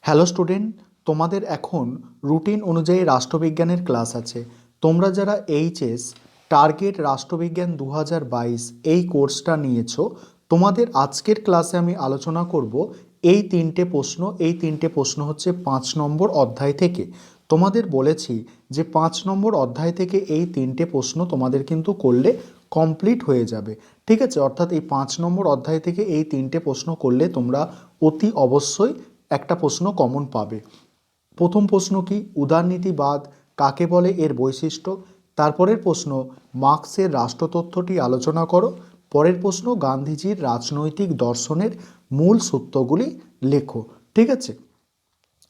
Hello student, তোমাদের এখন routine অনুযায়ী রাষ্ট্রবিজ্ঞানের ক্লাস আছে। তোমরা যারা এইচএস টার্গেট রাষ্ট্রবিজ্ঞান 2022 এই কোর্সটা নিয়েছো, তোমাদের আজকের ক্লাসে আমি আলোচনা করব এই তিনটে প্রশ্ন হচ্ছে 5 নম্বর অধ্যায় থেকে। তোমাদের বলেছি যে 5 নম্বর অধ্যায় থেকে এই তিনটে প্রশ্ন তোমাদের কিন্তু করলে কমপ্লিট হয়ে যাবে। ঠিক আছে, অর্থাৎ এই 5 নম্বর অধ্যায় থেকে এই তিনটে প্রশ্ন করলে তোমরা অতি অবশ্যই একটা প্রশ্ন কমন পাবে। প্রথম প্রশ্ন কি, উদারনীতিবাদ কাকে বলে, এর বৈশিষ্ট্য। তারপরের প্রশ্ন, মার্ক্সের রাষ্ট্রতত্ত্বটি আলোচনা করো। পরের প্রশ্ন, গান্ধীজির রাজনৈতিক দর্শনের মূল সূত্রগুলি লেখো। ঠিক আছে,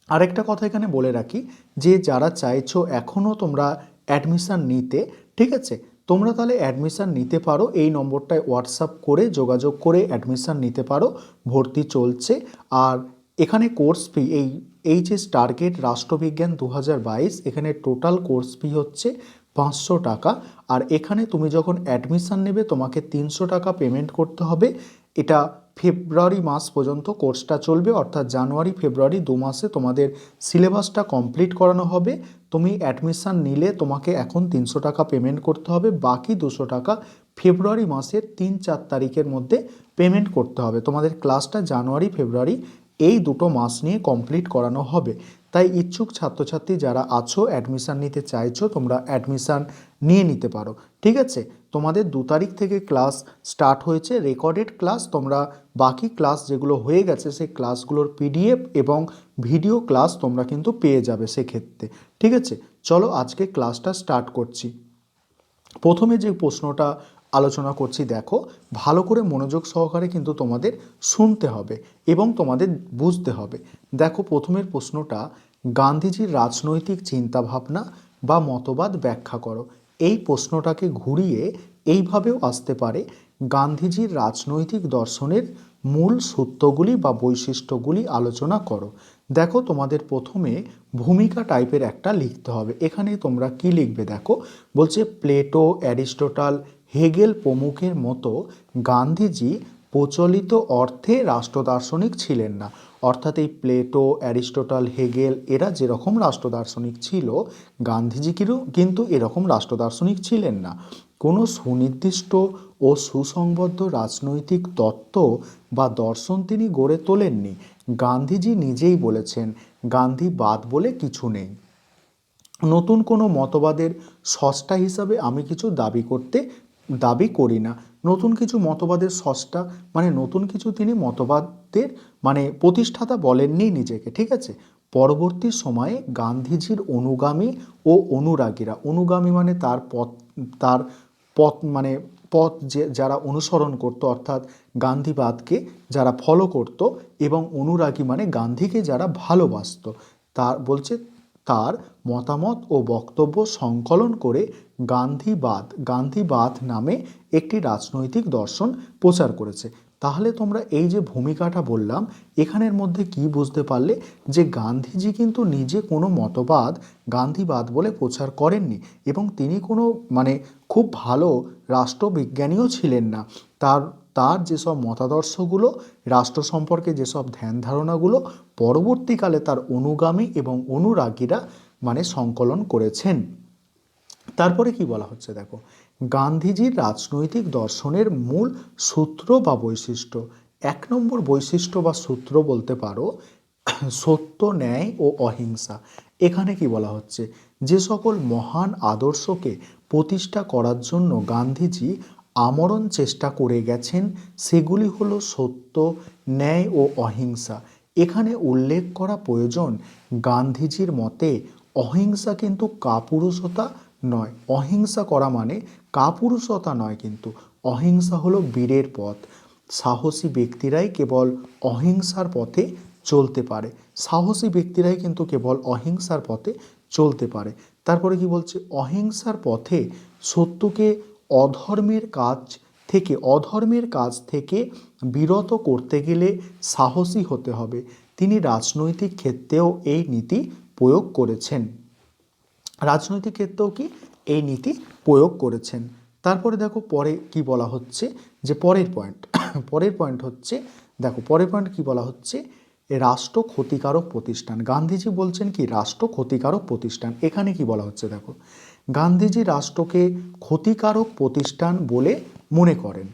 আরেকটা কথা এখানে বলে রাখি যে যারা চাইছো এখনও তোমরা অ্যাডমিশান নিতে, ঠিক আছে, তোমরা তাহলে অ্যাডমিশান নিতে পারো। এই নম্বরটায় হোয়াটসঅ্যাপ করে যোগাযোগ করে অ্যাডমিশান নিতে পারো, ভর্তি চলছে। আর এখানে কোর্স ফি, এই এইচএস টার্গেট রাষ্ট্রবিজ্ঞান 2022, এখানে টোটাল কোর্স ফি হচ্ছে 500 টাকা। আর এখানে তুমি যখন অ্যাডমিশান নেবে তোমাকে 300 টাকা পেমেন্ট করতে হবে। এটা ফেব্রুয়ারি মাস পর্যন্ত কোর্সটা চলবে, অর্থাৎ জানুয়ারি ফেব্রুয়ারি 2 মাসে তোমাদের সিলেবাসটা কমপ্লিট করানো হবে। তুমি অ্যাডমিশান নিলে তোমাকে এখন 300 টাকা পেমেন্ট করতে হবে, বাকি 200 টাকা ফেব্রুয়ারি মাসের 3-4 তারিখের মধ্যে পেমেন্ট করতে হবে। তোমাদের ক্লাসটা জানুয়ারি ফেব্রুয়ারি এই দুটো মাস নিয়ে কমপ্লিট করানো হবে। তাই ইচ্ছুক ছাত্রছাত্রী যারা আছো, অ্যাডমিশান নিতে চাইছো, তোমরা অ্যাডমিশান নিয়ে নিতে পারো। ঠিক আছে, তোমাদের 2 তারিখ থেকে ক্লাস স্টার্ট হয়েছে, রেকর্ডেড ক্লাস। তোমরা বাকি ক্লাস যেগুলো হয়ে গেছে সেই ক্লাসগুলোর পিডিএফ এবং ভিডিও ক্লাস তোমরা কিন্তু পেয়ে যাবে সেক্ষেত্রে। ঠিক আছে, চলো আজকে ক্লাসটা স্টার্ট করছি। প্রথমে যে প্রশ্নটা আলোচনা করছি, দেখো ভালো করে মনোযোগ সহকারে কিন্তু তোমাদের শুনতে হবে এবং তোমাদের বুঝতে হবে। দেখো প্রথমের প্রশ্নটা, গান্ধীজির রাজনৈতিক চিন্তাভাবনা বা মতবাদ ব্যাখ্যা করো। এই প্রশ্নটাকে ঘুরিয়ে এইভাবেও আসতে পারে, গান্ধীজির রাজনৈতিক দর্শনের মূল সূত্রগুলি বা বৈশিষ্ট্যগুলি আলোচনা করো। দেখো তোমাদের প্রথমে ভূমিকা টাইপের একটা লিখতে হবে। এখানে তোমরা কি লিখবে দেখো, বলছে প্লেটো, অ্যারিস্টটল, হেগেল প্রমুখের মতো গান্ধীজি প্রচলিত অর্থে রাষ্ট্রদার্শনিক ছিলেন না। অর্থাৎ এই প্লেটো, অ্যারিস্টটল, হেগেল এরা যেরকম রাষ্ট্রদার্শনিক ছিল, গান্ধীজি কিন্তু এরকম রাষ্ট্রদার্শনিক ছিলেন না। কোনো সুনির্দিষ্ট ও সুসংবদ্ধ রাজনৈতিক তত্ত্ব বা দর্শন তিনি গড়ে তোলেননি। গান্ধীজি নিজেই বলেছেন, গান্ধীবাদ বলে কিছু নেই। নতুন কোনো মতবাদের স্রষ্টা হিসাবে আমি কিছু দাবি করি না। নতুন কিছু মতবাদের স্রষ্টা মানে নতুন কিছু তিনি মতবাদের মানে প্রতিষ্ঠাতা বলেননি নিজেকে। ঠিক আছে, পরবর্তী সময়ে গান্ধীজির অনুগামী ও অনুরাগীরা, অনুগামী মানে তার পথ মানে পথ যে যারা অনুসরণ করত, অর্থাৎ গান্ধীবাদকে যারা ফলো করত, এবং অনুরাগী মানে গান্ধীকে যারা ভালোবাসত, বলছে তার মতামত ও বক্তব্য সংকলন করে গান্ধীবাদ নামে একটি রাজনৈতিক দর্শন প্রচার করেছে। তাহলে তোমরা এই যে ভূমিকাটা বললাম, এখানের মধ্যে কি বুঝতে পারলে যে গান্ধীজি কিন্তু নিজে কোনো মতবাদ গান্ধীবাদ বলে প্রচার করেননি, এবং তিনি কোনো খুব ভালো রাষ্ট্রবিজ্ঞানীও ছিলেন না। তার যেসব মতাদর্শগুলো, রাষ্ট্র সম্পর্কে যেসব ধ্যান ধারণাগুলো পরবর্তীকালে তার অনুগামী এবং অনুরাগীরা সংকলন করেছেন। তারপরে কি বলা হচ্ছে দেখো, গান্ধীজির রাজনৈতিক দর্শনের মূল সূত্র বা বৈশিষ্ট্য। 1 নম্বর বৈশিষ্ট্য বা সূত্র বলতে পারো সত্য, ন্যায় ও অহিংসা। এখানে কি বলা হচ্ছে, যে সকল মহান আদর্শকে প্রতিষ্ঠা করার জন্য গান্ধীজি আমরণ চেষ্টা করে গেছেন সেগুলি হলো সত্য, ন্যায় ও অহিংসা। এখানে উল্লেখ করা প্রয়োজন, গান্ধীজির মতে অহিংসা কিন্তু কাপুরুষতা নয়। অহিংসা করা মানে কাপুরুষতা নয়, কিন্তু অহিংসা হলো বীরের পথ। সাহসী ব্যক্তিরাই কেবল অহিংসার পথে চলতে পারে। সাহসী ব্যক্তিরাই কিন্তু কেবল অহিংসার পথে চলতে পারে। তারপরে কি বলছে, অহিংসার পথে শত্রুকে অধর্মের কাজ থেকে বিরত করতে গেলে সাহসী হতে হবে। তিনি রাজনৈতিক ক্ষেত্রেও এই নীতি প্রয়োগ করেছেন। রাজনৈতিক ক্ষেত্রেও কি এই নীতি প্রয়োগ করেছেন। তারপরে দেখো পরে কি বলা হচ্ছে, যে পরের পয়েন্ট হচ্ছে, দেখো পরের পয়েন্ট কি বলা হচ্ছে, রাষ্ট্র ক্ষতিকারক প্রতিষ্ঠান। গান্ধীজি বলছেন কি রাষ্ট্র ক্ষতিকারক প্রতিষ্ঠান। এখানে কি বলা হচ্ছে দেখো, গান্ধীজি রাষ্ট্রকে ক্ষতিকারক প্রতিষ্ঠান বলে মনে করেন,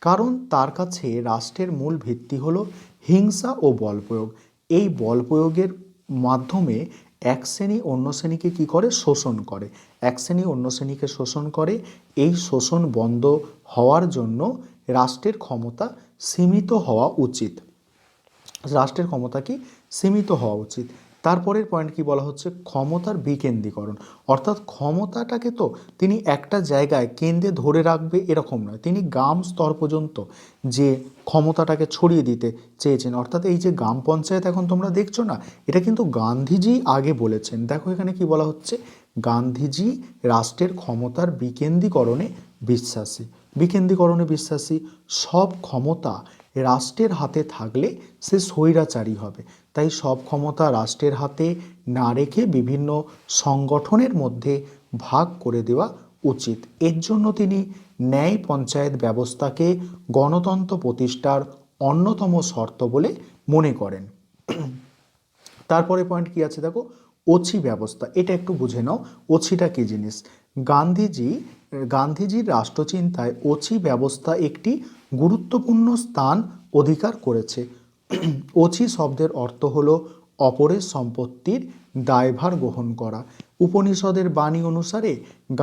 কারণ তার কাছে রাষ্ট্রের মূল ভিত্তি হলো হিংসা ও বল প্রয়োগ। এই বল প্রয়োগের মাধ্যমে এক শ্রেণী অন্য শ্রেণীকে কি করে, শোষণ করে। এক শ্রেণী অন্য শ্রেণীকে শোষণ করে। এই শোষণ বন্ধ হওয়ার জন্য রাষ্ট্রের ক্ষমতা সীমিত হওয়া উচিত। রাষ্ট্রের ক্ষমতা কি সীমিত হওয়া উচিত। তারপরের পয়েন্ট কি বলা হচ্ছে, ক্ষমতার বিকেন্দ্রীকরণ। অর্থাৎ ক্ষমতাটাকে তো তিনি একটা জায়গায় কেন্দ্রে ধরে রাখবে এরকম নয়, তিনি গ্রাম স্তর পর্যন্ত যে ক্ষমতাটাকে ছড়িয়ে দিতে চেয়েছেন। অর্থাৎ এই যে গ্রাম পঞ্চায়েত এখন তোমরা দেখছো না, এটা কিন্তু গান্ধীজি আগে বলেছেন। দেখো এখানে কি বলা হচ্ছে, গান্ধীজি রাষ্ট্রের ক্ষমতার বিকেন্দ্রীকরণে বিশ্বাসী। বিকেন্দ্রীকরণে বিশ্বাসী। সব ক্ষমতা রাষ্ট্রের হাতে থাকলে সে স্বৈরাচারী হবে। তাই সব ক্ষমতা রাষ্ট্রের হাতে না রেখে বিভিন্ন সংগঠনের মধ্যে ভাগ করে দেওয়া উচিত। এর জন্য তিনি ন্যায় পঞ্চায়েত ব্যবস্থাকে গণতন্ত্র প্রতিষ্ঠার অন্যতম শর্ত বলে মনে করেন। তারপরে পয়েন্ট কি আছে দেখো, ওছি ব্যবস্থা। এটা একটু বুঝে নাও, ওছিটা কি জিনিস। গান্ধীজির রাষ্ট্রচিন্তায় ওছি ব্যবস্থা একটি গুরুত্বপূর্ণ স্থান অধিকার করেছে। ওছি শব্দের অর্থ হলো অপরের সম্পত্তির দায়ভার গ্রহণ করা। উপনিষদের বাণী অনুসারে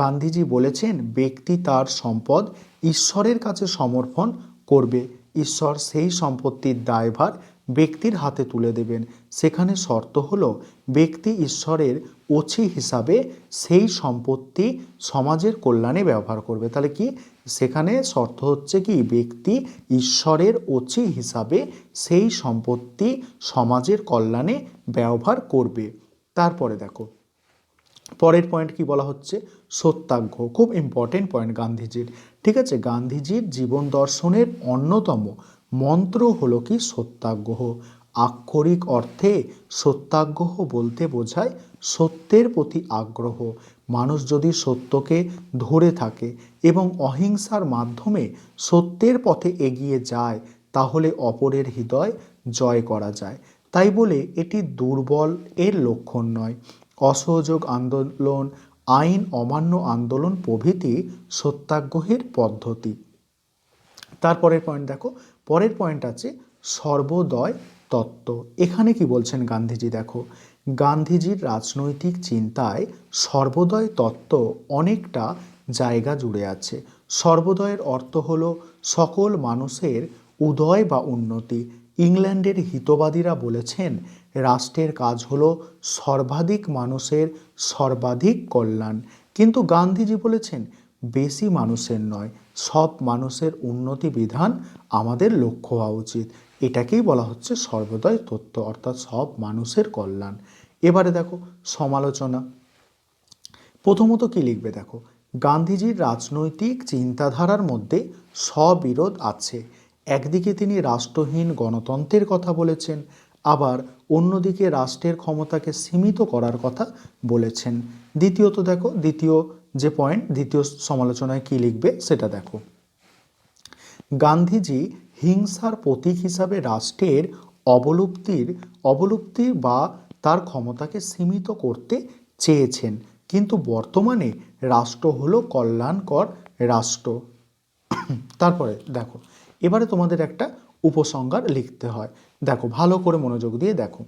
গান্ধীজি বলেছেন, ব্যক্তি তার সম্পদ ঈশ্বরের কাছে সমর্পণ করবে। ঈশ্বর সেই সম্পত্তির দায়ভার ব্যক্তির হাতে তুলে দেবেন। সেখানে শর্ত হলো ব্যক্তি ঈশ্বরের ওছি হিসাবে সেই সম্পত্তি সমাজের কল্যাণে ব্যবহার করবে। তাহলে কি সেখানে শর্ত হচ্ছে কি, ব্যক্তি ঈশ্বরের ওছি হিসাবে সেই সম্পত্তি সমাজের কল্যাণে ব্যবহার করবে। তারপরে দেখো পরের পয়েন্ট কি বলা হচ্ছে, সত্যাগ্রহ। খুব ইম্পর্টেন্ট পয়েন্ট গান্ধীজির। ঠিক আছে, গান্ধীজির জীবন দর্শনের অন্যতম মন্ত্র হলো কি সত্যাগ্রহ। আক্ষরিক অর্থে সত্যাগ্রহ বলতে বোঝায় সত্যের প্রতি আগ্রহ। মানুষ যদি সত্যকে ধরে থাকে এবং অহিংসার মাধ্যমে সত্যের পথে এগিয়ে যায়, তাহলে অপরের হৃদয় জয় করা যায়। তাই বলে এটি দুর্বল এর লক্ষণ নয়। অসহযোগ আন্দোলন, আইন অমান্য আন্দোলন প্রভৃতি সত্যাগ্রহের পদ্ধতি। তারপরের পয়েন্ট দেখো, পরের পয়েন্ট আছে সর্বোদয় তত্ত্ব। এখানে কি বলছেন গান্ধীজি দেখো, গান্ধীজির রাজনৈতিক চিন্তায় সর্বোদয় তত্ত্ব অনেকটা জায়গা জুড়ে আছে। সর্বোদয়ের অর্থ হলো সকল মানুষের উদয় বা উন্নতি। ইংল্যান্ডের হিতবাদীরা বলেছেন, রাষ্ট্রের কাজ হলো সর্বাধিক মানুষের সর্বাধিক কল্যাণ। কিন্তু গান্ধীজি বলেছেন, বেশি মানুষের নয়, সব মানুষের উন্নতি বিধান আমাদের লক্ষ্য হওয়া উচিত। এটাকেই বলা হচ্ছে সর্বোদয় তত্ত্ব, অর্থাৎ সব মানুষের কল্যাণ। এবারে দেখো সমালোচনা। প্রথমত কি লিখবে দেখো, গান্ধীজির রাজনৈতিক চিন্তাধারার মধ্যে স্ববিরোধ আছে। একদিকে তিনি রাষ্ট্রহীন গণতন্ত্রের কথা বলেছেন, আবার অন্যদিকে রাষ্ট্রের ক্ষমতাকে সীমিত করার কথা বলেছেন। দ্বিতীয়ত দেখো, দ্বিতীয় যে পয়েন্ট, দ্বিতীয় সমালোচনায় কি লিখবে সেটা দেখো, গান্ধীজি হিংসার প্রতীক হিসাবে রাষ্ট্রের অবলুপ্তি বা তার ক্ষমতাকে সীমিত করতে চেয়েছেন, কিন্তু বর্তমানে রাষ্ট্র হলো কল্যাণকর রাষ্ট্র। তারপরে দেখো, এবারে তোমাদের একটা উপসংহার লিখতে হয়। দেখো ভালো করে মনোযোগ দিয়ে দেখো,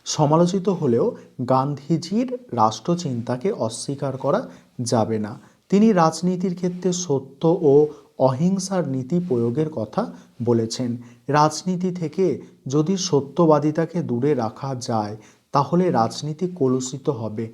সমালোচিত হলেও গান্ধীজির রাষ্ট্রচিন্তাকে অস্বীকার করা যাবে না। তিনি রাজনীতির ক্ষেত্রে সত্য ও অহিংসার নীতি প্রয়োগের কথা বলেছেন। রাজনীতি থেকে যদি সত্যবাদিতাকে দূরে রাখা যায়, তাহলে রাজনীতি কলুষিত হবে।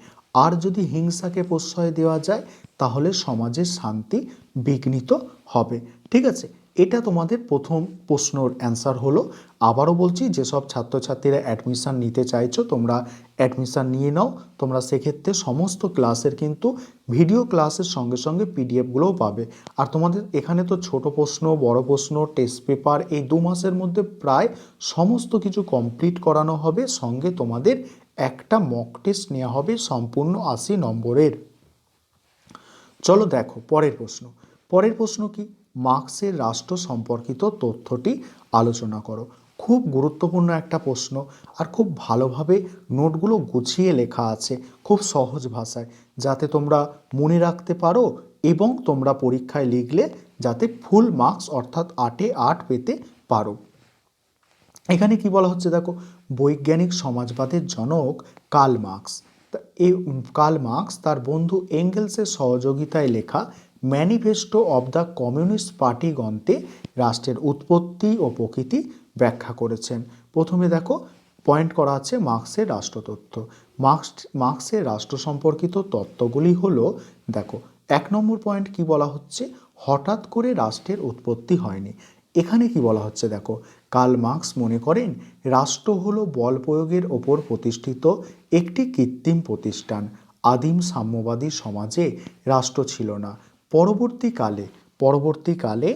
আর যদি হিংসাকে প্রশ্রয় দেওয়া যায়, তাহলে সমাজের শান্তি বিঘ্নিত হবে। ঠিক আছে, এটা তোমাদের প্রথম প্রশ্নর অ্যান্সার হলো। আবারও বলছি, যেসব ছাত্রছাত্রীরা অ্যাডমিশান নিতে চাইছো তোমরা অ্যাডমিশান নিয়ে নাও। তোমরা সেক্ষেত্রে সমস্ত ক্লাসের কিন্তু ভিডিও ক্লাসের সঙ্গে সঙ্গে পিডিএফগুলোও পাবে। আর তোমাদের এখানে তো ছোট প্রশ্ন, বড় প্রশ্ন, টেস্ট পেপার, এই 2 মাসের মধ্যে প্রায় সমস্ত কিছু কমপ্লিট করানো হবে। সঙ্গে তোমাদের একটা মক টেস্ট নেওয়া হবে সম্পূর্ণ 80 নম্বরের। চলো দেখো পরের প্রশ্ন। পরের প্রশ্ন কি, মার্ক্সের রাষ্ট্র সম্পর্কিত তথ্যটি আলোচনা করো। খুব গুরুত্বপূর্ণ একটা প্রশ্ন, আর খুব ভালোভাবে নোটগুলো গুছিয়ে লেখা আছে খুব সহজ ভাষায়, যাতে তোমরা মনে রাখতে পারো এবং তোমরা পরীক্ষায় লিখলে যাতে ফুল মার্কস অর্থাৎ 8-এ 8 পেতে পারো। এখানে কি বলা হচ্ছে দেখো, বৈজ্ঞানিক সমাজবাদের জনক কার্ল মার্কস। এই কার্ল মার্কস তার বন্ধু এঙ্গেলসের সহযোগিতায় লেখা manifesto of the communist party গ্রন্থে রাষ্ট্রের উৎপত্তি ও প্রকৃতি ব্যাখ্যা করেছেন। প্রথমে দেখো পয়েন্ট করা আছে মার্কসের রাষ্ট্রতত্ত্ব। মার্কসের রাষ্ট্র সম্পর্কিত তত্ত্বগুলি হলো, দেখো 1 নম্বর পয়েন্ট কি বলা হচ্ছে, হঠাৎ করে রাষ্ট্রের উৎপত্তি হয়নি। এখানে কি বলা হচ্ছে দেখো, কার্ল মার্কস মনে করেন রাষ্ট্র হলো বল প্রয়োগের ওপর প্রতিষ্ঠিত একটি কৃত্রিম প্রতিষ্ঠান। আদিম সাম্যবাদী সমাজে রাষ্ট্র ছিল না। পরবর্তীকালে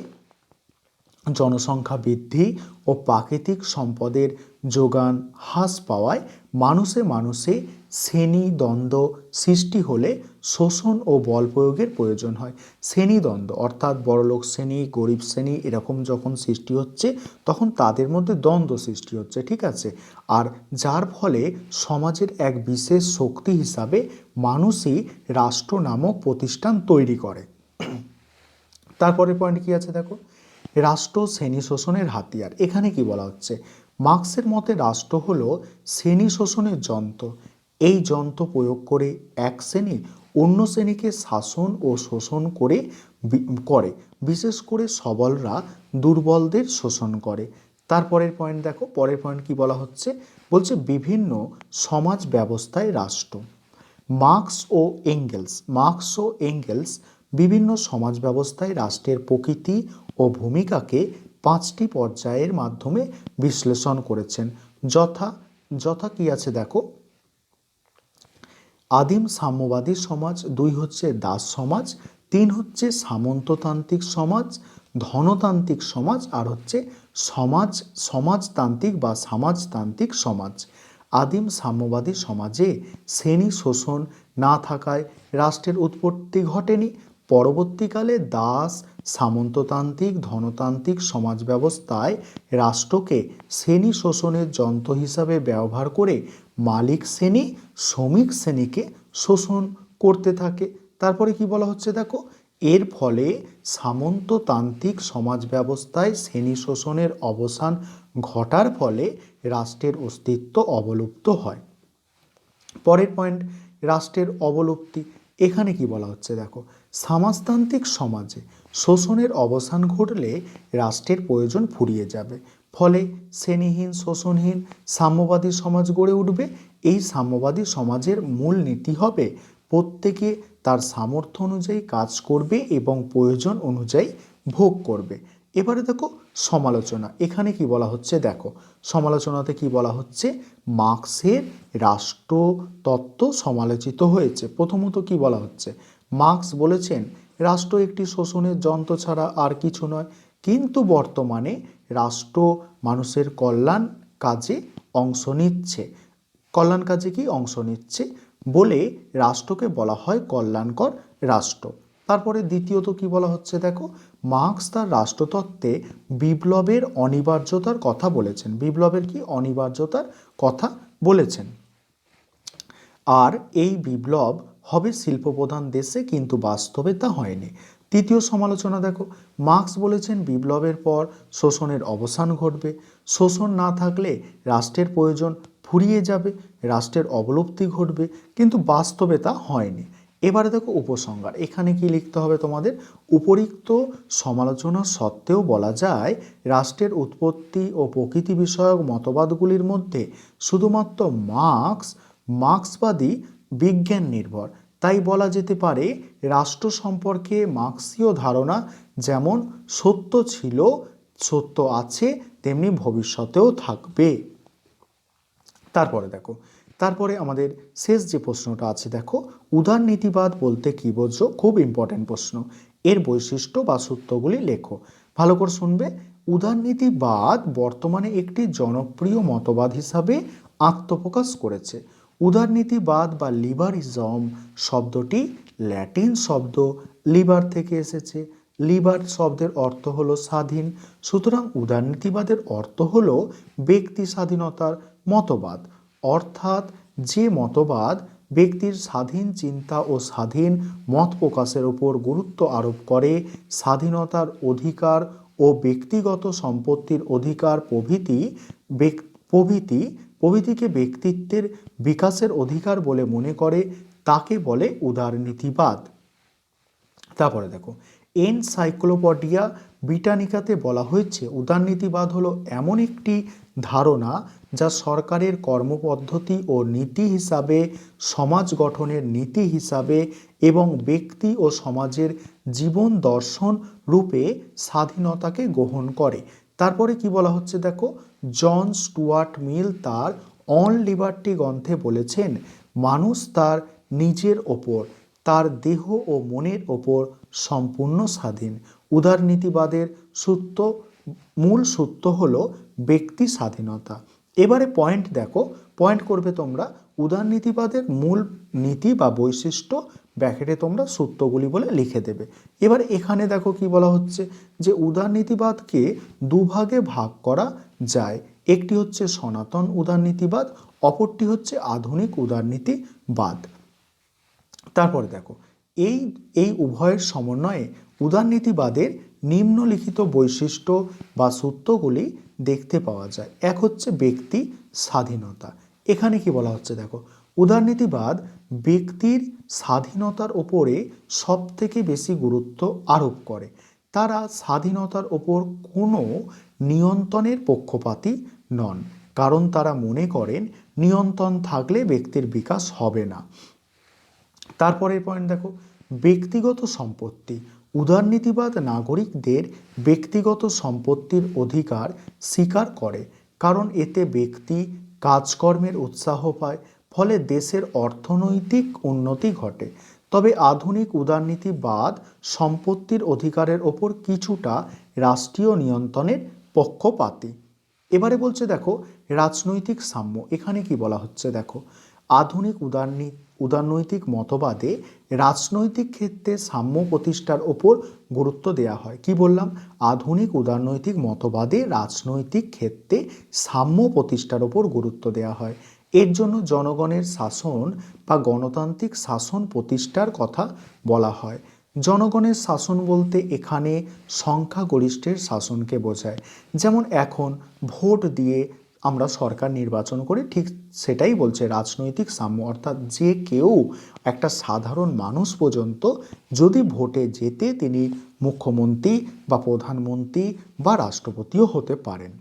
জনসংখ্যা বৃদ্ধি ও প্রাকৃতিক সম্পদের যোগান হ্রাস পাওয়ায় মানুষে শ্রেণীদ্বন্দ্ব সৃষ্টি হলে শোষণ ও বল প্রয়োগের প্রয়োজন হয়। শ্রেণীদ্বন্দ্ব অর্থাৎ বড়লোক শ্রেণী, গরিব শ্রেণী এরকম যখন সৃষ্টি হচ্ছে তখন তাদের মধ্যে দ্বন্দ্ব সৃষ্টি হচ্ছে, ঠিক আছে। আর যার ফলে সমাজের এক বিশেষ শক্তি হিসাবে মানুষই রাষ্ট্র নামক প্রতিষ্ঠান তৈরি করে। তারপরের পয়েন্ট কি আছে দেখো, রাষ্ট্র শ্রেণী শোষণের হাতিয়ার। এখানে কি বলা হচ্ছে, মার্কসের মতে রাষ্ট্র হলো শ্রেণী শোষণের যন্ত্র। এই যন্ত্র প্রয়োগ করে এক শ্রেণী অন্য শ্রেণীকে শাসন ও শোষণ করে বিশেষ করে সবলরা দুর্বলদের শোষণ করে। তারপরের পয়েন্ট দেখো, পরের পয়েন্ট কি বলা হচ্ছে, বলছে বিভিন্ন সমাজ ব্যবস্থায় রাষ্ট্র। মার্কস ও এঙ্গেলস বিভিন্ন সমাজ ব্যবস্থায় রাষ্ট্রের প্রকৃতি ও ভূমিকাকে 5টি পর্যায়ের মাধ্যমে বিশ্লেষণ করেছেন। যথা কি আছে দেখো, আদিম সাম্যবাদী সমাজ, 2 হচ্ছে দাস সমাজ, 3 হচ্ছে সামন্ততান্ত্রিক সমাজ, ধনতান্ত্রিক সমাজ, আর হচ্ছে সমাজতান্ত্রিক বা সমাজতান্ত্রিক সমাজ। আদিম সাম্যবাদী সমাজে শ্রেণী শোষণ না থাকায় রাষ্ট্রের উৎপত্তি ঘটেনি। পরবর্তীকালে দাস, সামন্ততান্ত্রিক, ধনতান্ত্রিক সমাজ ব্যবস্থায় রাষ্ট্রকে শ্রেণী শোষণের যন্ত্র হিসাবে ব্যবহার করে মালিক শ্রেণী শ্রমিক শ্রেণীকে শোষণ করতে থাকে। তারপরে কি বলা হচ্ছে দেখো, এর ফলে সামন্ততান্ত্রিক সমাজ ব্যবস্থায় শ্রেণী শোষণের অবসান ঘটার ফলে রাষ্ট্রের অস্তিত্ব অবলুপ্ত হয়। পরের পয়েন্ট, রাষ্ট্রের অবলুপ্তি। এখানে কি বলা হচ্ছে দেখো, সমাজতান্ত্রিক সমাজে শোষণের অবসান ঘটলে রাষ্ট্রের প্রয়োজন ফুরিয়ে যাবে, ফলে শ্রেণীহীন শোষণহীন সাম্যবাদী সমাজ গড়ে উঠবে। এই সাম্যবাদী সমাজের মূল নীতি হবে প্রত্যেকে তার সামর্থ্য অনুযায়ী কাজ করবে এবং প্রয়োজন অনুযায়ী ভোগ করবে। এবারে দেখো সমালোচনা। এখানে কি বলা হচ্ছে দেখো, সমালোচনাতে কি বলা হচ্ছে, মার্কসের রাষ্ট্রতত্ত্ব সমালোচিত হয়েছে। প্রথমত কি বলা হচ্ছে, মার্কস বলেছেন রাষ্ট্র একটি শোষণের যন্ত্র ছাড়া আর কিছু নয়, কিন্তু বর্তমানে রাষ্ট্র মানুষের কল্যাণ কাজে অংশ নিচ্ছে বলে রাষ্ট্রকে বলা হয় কল্যাণকর রাষ্ট্র। তারপরে দ্বিতীয়ত কি বলা হচ্ছে দেখো, মার্কস তার রাষ্ট্রতত্ত্বে বিপ্লবের অনিবার্যতার কথা বলেছেন। বিপ্লবের কি অনিবার্যতার কথা বলেছেন। আর এই বিপ্লব হবে শিল্পপ্রধান দেশে, কিন্তু বাস্তবে তা হয়নি। তৃতীয় সমালোচনা দেখো, মার্কস বলেছেন বিপ্লবের পর শোষণের অবসান ঘটবে, শোষণ না থাকলে রাষ্ট্রের প্রয়োজন ফুরিয়ে যাবে, রাষ্ট্রের অবলুপ্তি ঘটবে, কিন্তু বাস্তবে তা হয়নি। এবারে দেখো উপসংহার। এখানে কি লিখতে হবে তোমাদের, উপরিক্ত সমালোচনা সত্ত্বেও বলা যায় রাষ্ট্রের উৎপত্তি ও প্রকৃতি বিষয়ক মতবাদগুলির মধ্যে শুধুমাত্র মার্ক্সবাদী বিজ্ঞান নির্ভর। তাই বলা যেতে পারে রাষ্ট্র সম্পর্কে মার্ক্সীয় ধারণা যেমন সত্য ছিল, সত্য আছে, তেমনি ভবিষ্যতেও থাকবে। তারপরে আমাদের শেষ যে প্রশ্নটা আছে দেখো, উদারনীতিবাদ বলতে কি বোঝো? খুব ইম্পর্টেন্ট প্রশ্ন। এর বৈশিষ্ট্য বা সূত্রগুলি লেখো। ভালো করে শুনবে। উদারনীতিবাদ বর্তমানে একটি জনপ্রিয় মতবাদ হিসাবে আত্মপ্রকাশ করেছে। উদারনীতিবাদ বা লিবারিজম শব্দটি ল্যাটিন শব্দ লিবার থেকে এসেছে। লিবার শব্দের অর্থ হলো স্বাধীন, সুতরাং উদারনীতিবাদের অর্থ হলো ব্যক্তি স্বাধীনতার মতবাদ, অর্থাৎ যে মতবাদ ব্যক্তির স্বাধীন চিন্তা ও স্বাধীন মত প্রকাশের উপর গুরুত্ব আরোপ করে, স্বাধীনতার অধিকার ও ব্যক্তিগত সম্পত্তির অধিকার প্রভৃতিকে ব্যক্তিত্বের বিকাশের অধিকার বলে মনে করে, তাকে বলে উদারনীতিবাদ। তারপরে দেখো, এনসাইক্লোপিডিয়া ব্রিটানিকাতে বলা হয়েছে উদারনীতিবাদ হলো এমন একটি ধারণা যা সরকারের কর্মপদ্ধতি ও নীতি হিসাবে, সমাজ গঠনের নীতি হিসাবে এবং ব্যক্তি ও সমাজের জীবন দর্শন রূপে স্বাধীনতাকে গ্রহণ করে। তারপরে কি বলা হচ্ছে দেখো, জন স্টুয়ার্ট মিল তার অন লিবার্টি গ্রন্থে বলেছেন, মানুষ তার নিজের ওপর, তার দেহ ও মনের ওপর সম্পূর্ণ স্বাধীন। উদারনীতিবাদের মূল সূত্র হলো ব্যক্তি স্বাধীনতা। এবারে পয়েন্ট দেখো, পয়েন্ট করবে তোমরা, উদারনীতিবাদের মূল নীতি বা বৈশিষ্ট্য ব্র্যাকেটে তোমরা সূত্রগুলি বলে লিখে দেবে। এবার এখানে দেখো কি বলা হচ্ছে, যে উদারনীতিবাদকে দুভাগে ভাগ করা যায়, একটি হচ্ছে সনাতন উদারনীতিবাদ, অপরটি হচ্ছে আধুনিক উদারনীতিবাদ। তারপরে দেখো, এই উভয়ের সমন্বয়ে উদারনীতিবাদের নিম্নলিখিত বৈশিষ্ট্য বা সূত্রগুলি দেখতে পাওয়া যায়। এক হচ্ছে ব্যক্তি স্বাধীনতা। এখানে কি বলা হচ্ছে দেখো, উদারনীতিবাদ ব্যক্তির স্বাধীনতার ওপরে সবথেকে বেশি গুরুত্ব আরোপ করে। তারা স্বাধীনতার ওপর কোনো নিয়ন্ত্রণের পক্ষপাতী নন, কারণ তারা মনে করেন নিয়ন্ত্রণ থাকলে ব্যক্তির বিকাশ হবে না। তারপরের পয়েন্ট দেখো, ব্যক্তিগত সম্পত্তি। উদারনীতিবাদ নাগরিকদের ব্যক্তিগত সম্পত্তির অধিকার স্বীকার করে, কারণ এতে ব্যক্তি কাজকর্মের উৎসাহ পায়, ফলে দেশের অর্থনৈতিক উন্নতি ঘটে। তবে আধুনিক উদারনীতিবাদ সম্পত্তির অধিকারের ওপর কিছুটা রাষ্ট্রীয় নিয়ন্ত্রণের পক্ষপাতী। এবারে বলছে দেখো, রাজনৈতিক সাম্য। এখানে কি বলা হচ্ছে দেখো, আধুনিক উদারনৈতিক মতবাদে রাজনৈতিক ক্ষেত্রে সাম্য প্রতিষ্ঠার ওপর গুরুত্ব দেওয়া হয়। কি বললাম, আধুনিক উদারনৈতিক মতবাদে রাজনৈতিক ক্ষেত্রে সাম্য প্রতিষ্ঠার ওপর গুরুত্ব দেওয়া হয়। এর জন্য জনগণের শাসন বা গণতান্ত্রিক শাসন প্রতিষ্ঠার কথা বলা হয়। জনগণের শাসন বলতে এখানে সংখ্যাগরিষ্ঠের শাসনকে বোঝায়। যেমন এখন ভোট দিয়ে আমরা সরকার নির্বাচন করি, ঠিক সেটাই বলছে রাজনৈতিক সাম্য, অর্থাৎ যে কেউ, একটা সাধারণ মানুষ পর্যন্ত যদি ভোটে জেতে তিনি মুখ্যমন্ত্রী বা প্রধানমন্ত্রী বা রাষ্ট্রপতিও হতে পারেন।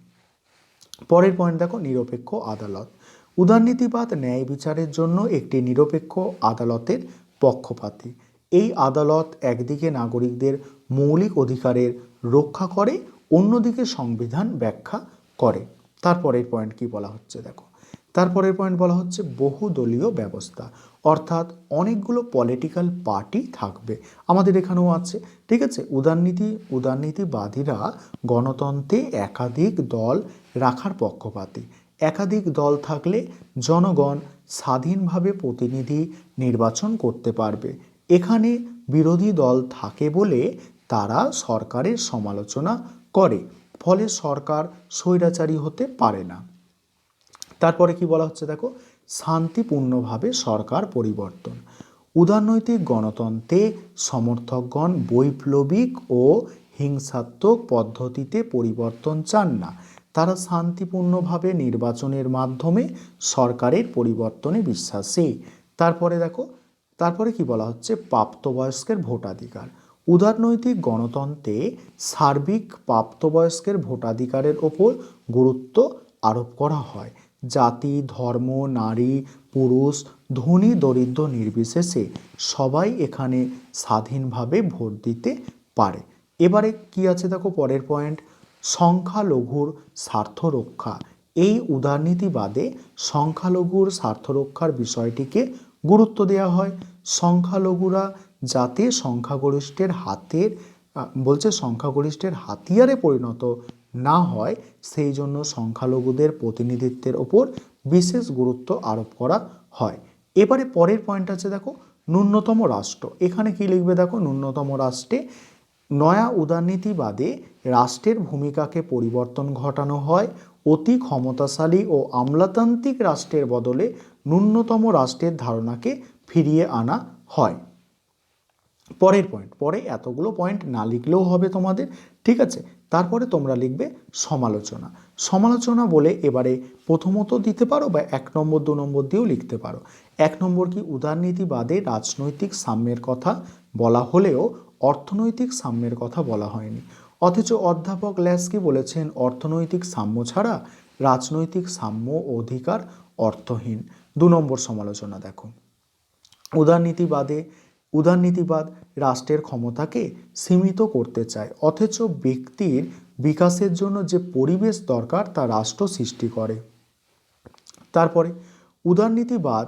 পরের পয়েন্ট দেখো, নিরপেক্ষ আদালত। উদারনীতিবাদ ন্যায় বিচারের জন্য একটি নিরপেক্ষ আদালতের পক্ষপাতী। এই আদালত একদিকে নাগরিকদের মৌলিক অধিকারের রক্ষা করে, অন্যদিকে সংবিধান ব্যাখ্যা করে। তারপরের পয়েন্ট কি বলা হচ্ছে দেখো, তারপরের পয়েন্ট বলা হচ্ছে বহুদলীয় ব্যবস্থা, অর্থাৎ অনেকগুলো পলিটিক্যাল পার্টি থাকবে, আমাদের এখানেও আছে। ঠিক আছে, উদারনীতিবাদীরা গণতন্ত্রে একাধিক দল রাখার পক্ষপাতী। একাধিক দল থাকলে জনগণ স্বাধীনভাবে প্রতিনিধি নির্বাচন করতে পারবে। এখানে বিরোধী দল থাকে বলে তারা সরকারের সমালোচনা করে, ফলে সরকার স্বৈরাচারী হতে পারে না। তারপরে কি বলা হচ্ছে দেখো, শান্তিপূর্ণভাবে সরকার পরিবর্তন। উদারনৈতিক গণতন্ত্রে সমর্থকগণ বৈপ্লবিক ও হিংসাত্মক পদ্ধতিতে পরিবর্তন চান না, তারা শান্তিপূর্ণভাবে নির্বাচনের মাধ্যমে সরকারের পরিবর্তনে বিশ্বাসী। তারপরে দেখো, তারপরে কি বলা হচ্ছে, প্রাপ্তবয়স্কের ভোটাধিকার। উদারনৈতিক গণতন্ত্রে সার্বিক প্রাপ্তবয়স্কের ভোটাধিকারের ওপর গুরুত্ব আরোপ করা হয়। জাতি, ধর্ম, নারী, পুরুষ, ধনী দরিদ্র নির্বিশেষে সবাই এখানে স্বাধীনভাবে ভোট দিতে পারে। এবারে কি আছে দেখো, পরের পয়েন্ট, সংখ্যালঘুর স্বার্থ রক্ষা। এই উদারনীতিবাদে সংখ্যালঘুর স্বার্থ রক্ষার বিষয়টিকে গুরুত্ব দেওয়া হয়। সংখ্যালঘুরা যাতে সংখ্যাগরিষ্ঠের হাতিয়ারে পরিণত না হয়, সেই জন্য সংখ্যালঘুদের প্রতিনিধিত্বের ওপর বিশেষ গুরুত্ব আরোপ করা হয়। এবারে পরের পয়েন্ট আছে দেখো, ন্যূনতম রাষ্ট্র। এখানে কি লিখবে দেখো, ন্যূনতম রাষ্ট্রে নয়া উদারনীতিবাদে রাষ্ট্রের ভূমিকাকে পরিবর্তন ঘটানো হয়, অতি ক্ষমতাশালী ও আমলাতান্ত্রিক রাষ্ট্রের বদলে ন্যূনতম রাষ্ট্রের ধারণাকে ফিরিয়ে আনা হয়। পরের পয়েন্ট, পরে এতগুলো পয়েন্ট না লিখলেও হবে তোমাদের, ঠিক আছে। তারপরে তোমরা লিখবে সমালোচনা। সমালোচনা বলে এবারে প্রথমত দিতে পারো বা 1 নম্বর 2 নম্বর দিয়েও লিখতে পারো। 1 নম্বর কি, উদারনীতিবাদে রাজনৈতিক সাম্যের কথা বলা হলেও অর্থনৈতিক সাম্যের কথা বলা হয়নি, অথচ অধ্যাপক ল্যাস্কি বলেছেন অর্থনৈতিক সাম্য ছাড়া রাজনৈতিক সাম্য অধিকার অর্থহীন। 2 নম্বর সমালোচনা দেখো, উদারনীতিবাদ রাষ্ট্রের ক্ষমতাকে সীমিত করতে চায়, অথচ ব্যক্তির বিকাশের জন্য যে পরিবেশ দরকার তা রাষ্ট্র সৃষ্টি করে। তারপরে উদারনীতিবাদ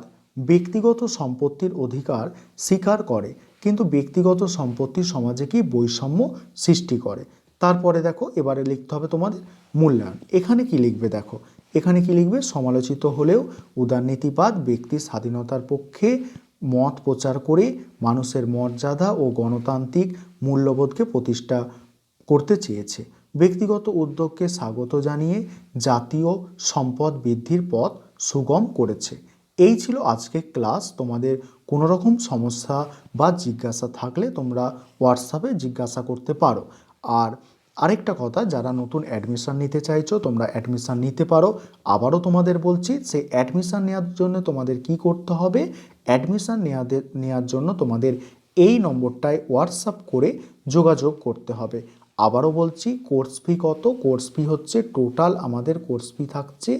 ব্যক্তিগত সম্পত্তির অধিকার স্বীকার করে, কিন্তু ব্যক্তিগত সম্পত্তি সমাজে কি বৈষম্য সৃষ্টি করে। তারপরে দেখো এবারে লিখতে হবে তোমাদের মূল্যায়ন। এখানে কি লিখবে দেখো, এখানে কি লিখবে, সমালোচিত হলেও উদারনীতিবাদ ব্যক্তি স্বাধীনতার পক্ষে মত প্রচার করে মানুষের মর্যাদা ও গণতান্ত্রিক মূল্যবোধকে প্রতিষ্ঠা করতে চেয়েছে। ব্যক্তিগত উদ্যোগকে স্বাগত জানিয়ে জাতীয় সম্পদ বৃদ্ধির পথ সুগম করেছে। এই ছিল আজকে ক্লাস। তোমাদের কোনো রকম সমস্যা বা জিজ্ঞাসা থাকলে তোমরা হোয়াটসঅ্যাপে জিজ্ঞাসা করতে পারো। আর আরেকটা কথা, যারা নতুন অ্যাডমিশান নিতে চাইছো তোমরা অ্যাডমিশান নিতে পারো। আবারও তোমাদের বলছি, সেই অ্যাডমিশান নেওয়ার জন্য তোমাদের কি করতে হবে, অ্যাডমিশান নেওয়ার জন্য তোমাদের এই নম্বরটায় হোয়াটসঅ্যাপ করে যোগাযোগ করতে হবে। আবারও বলছি, কোর্স ফি কত, কোর্স ফি হচ্ছে টোটাল আমাদের কোর্স ফি থাকছে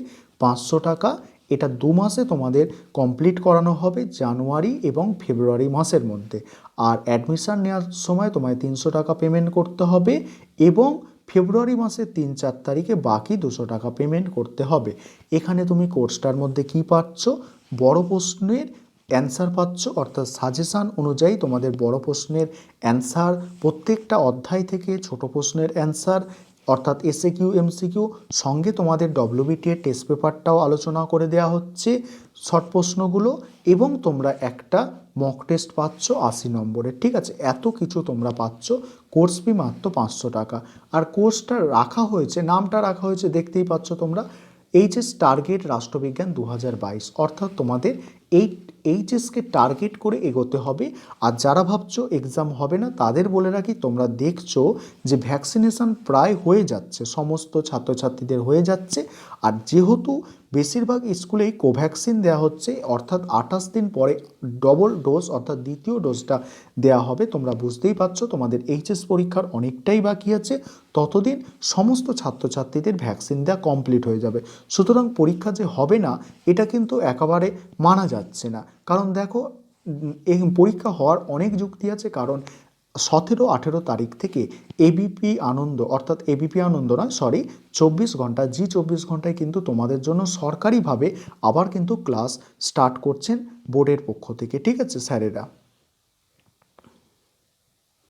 500 টাকা। এটা 2 মাসে তোমাদের কমপ্লিট করানো হবে, জানুয়ারি এবং ফেব্রুয়ারি মাসের মধ্যে। আর অ্যাডমিশান নেওয়ার সময় তোমায় 300 টাকা পেমেন্ট করতে হবে এবং ফেব্রুয়ারি মাসের 3-4 তারিখে বাকি 200 টাকা পেমেন্ট করতে হবে। এখানে তুমি কোর্সটার মধ্যে কি পাচ্ছ, বড় প্রশ্নের অ্যান্সার পাচ্ছ, অর্থাৎ সাজেশান অনুযায়ী তোমাদের বড় প্রশ্নের অ্যান্সার, প্রত্যেকটা অধ্যায় থেকে ছোট প্রশ্নের অ্যান্সার, অর্থাৎ এসএকিউ এমসিকিউ, সঙ্গে তোমাদের ডব্লিউবিটি এর টেস্ট পেপারটাও আলোচনা করে দেওয়া হচ্ছে, শর্ট প্রশ্নগুলো, এবং তোমরা একটা মক টেস্ট পাচ্ছ 80 নম্বরের, ঠিক আছে। এত কিছু তোমরা পাচ্ছ, কোর্স ফি মাত্র 500 টাকা। আর কোর্সটা রাখা হয়েছে, নামটা রাখা হয়েছে দেখতেই পাচ্ছ তোমরা, এইচএস টার্গেট রাষ্ট্রবিজ্ঞান 2022, অর্থাৎ তোমাদের এইচএসকে টার্গেট করে এগোতে হবে। আর যারা ভাবছো এক্সাম হবে না তাদের বলে রাখি, তোমরা দেখছো যে ভ্যাকসিনেশন প্রায় হয়ে যাচ্ছে, সমস্ত ছাত্রছাত্রীদের হয়ে যাচ্ছে। আর যেহেতু বেশিরভাগ স্কুলেই কোভ্যাক্সিন দেওয়া হচ্ছে, অর্থাৎ 28 দিন পরে ডবল ডোজ অর্থাৎ দ্বিতীয় ডোজটা দেওয়া হবে। তোমরা বুঝতেই পারছো তোমাদের এইচএস পরীক্ষার অনেকটাই বাকি আছে, ততদিন সমস্ত ছাত্রছাত্রীদের ভ্যাকসিন দেওয়া কমপ্লিট হয়ে যাবে। সুতরাং পরীক্ষা যে হবে না এটা কিন্তু একেবারে মানা যাচ্ছে না। কারণ দেখো, এই পরীক্ষা হওয়ার অনেক যুক্তি আছে, কারণ 17-18 তারিখ থেকে এবিপি আনন্দ, অর্থাৎ এবিপি আনন্দ নয়, সরি, 24 ঘন্টা, জি 24 ঘন্টায় কিন্তু তোমাদের জন্য সরকারিভাবে আবার কিন্তু ক্লাস স্টার্ট করছেন বোর্ডের পক্ষ থেকে, ঠিক আছে স্যারেরা।